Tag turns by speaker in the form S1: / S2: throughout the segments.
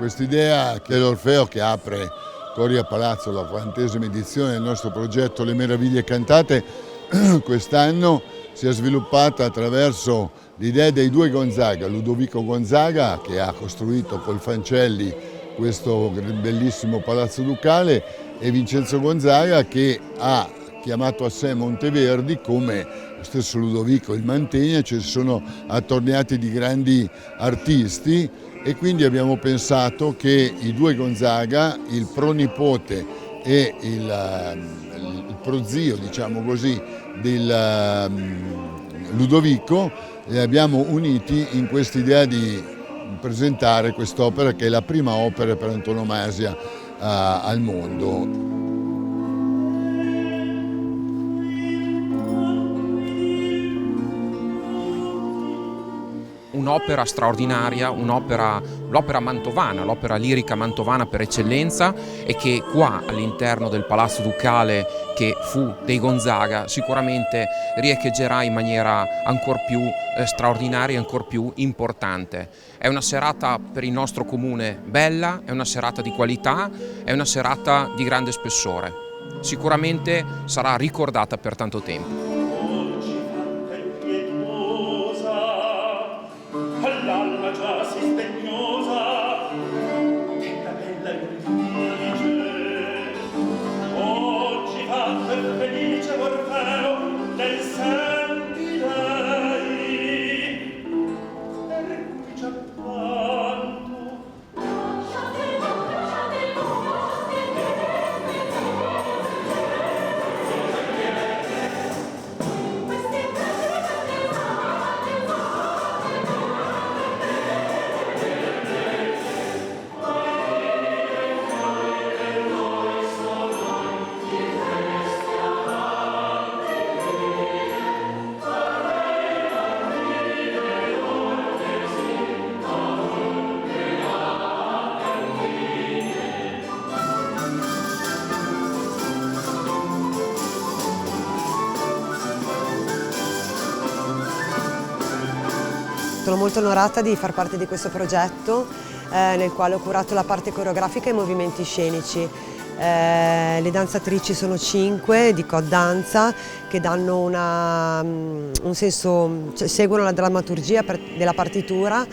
S1: quest'idea che l'Orfeo, che apre Coria Palazzo la 40ª edizione del nostro progetto Le Meraviglie Cantate, quest'anno si è sviluppata attraverso l'idea dei due Gonzaga, Ludovico Gonzaga che ha costruito col Fancelli questo bellissimo palazzo ducale e Vincenzo Gonzaga che ha chiamato a sé Monteverdi, come lo stesso Ludovico il Mantegna. Ci sono attorniati di grandi artisti e quindi abbiamo pensato che i due Gonzaga, il pronipote e il prozio, diciamo così, del Ludovico, li abbiamo uniti in quest'idea di presentare quest'opera che è la prima opera per antonomasia al mondo.
S2: Un'opera straordinaria, l'opera mantovana, l'opera lirica mantovana per eccellenza, e che qua all'interno del Palazzo Ducale che fu dei Gonzaga sicuramente riecheggerà in maniera ancor più straordinaria e ancor più importante. È una serata per il nostro comune bella, è una serata di qualità, è una serata di grande spessore. Sicuramente sarà ricordata per tanto tempo.
S3: L'alma già si sdegnosa della bella Euridice, oggi fa per felice Orfeo del sen di lei, per cui già tanto
S4: Sono molto onorata di far parte di questo progetto nel quale ho curato la parte coreografica e i movimenti scenici. Le danzatrici sono 5 di Cod Danza che danno un senso, cioè, seguono la drammaturgia della partitura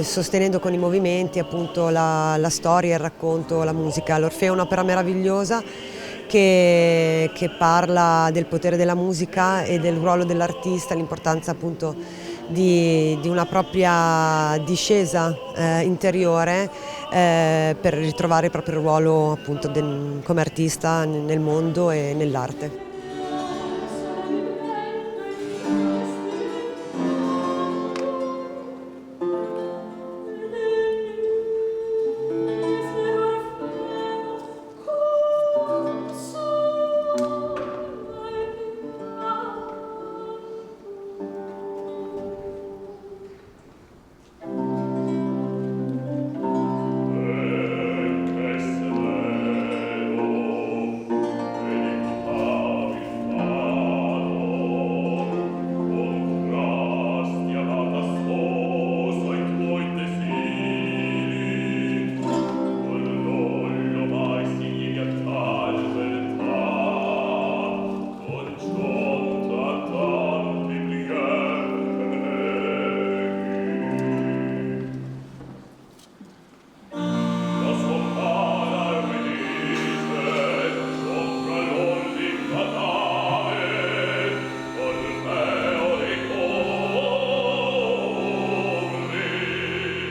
S4: sostenendo con i movimenti appunto la storia, il racconto, la musica. L'Orfeo è un'opera meravigliosa che parla del potere della musica e del ruolo dell'artista, l'importanza appunto di una propria discesa interiore per ritrovare il proprio ruolo appunto come artista nel mondo e nell'arte.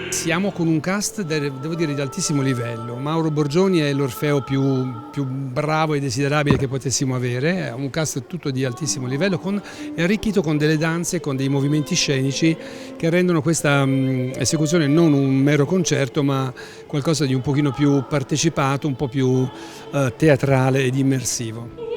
S5: Siamo con un cast, devo dire, di altissimo livello. Mauro Borgioni è l'Orfeo più bravo e desiderabile che potessimo avere, è un cast tutto di altissimo livello, arricchito con delle danze, con dei movimenti scenici che rendono questa esecuzione non un mero concerto, ma qualcosa di un pochino più partecipato, un po' più teatrale ed immersivo.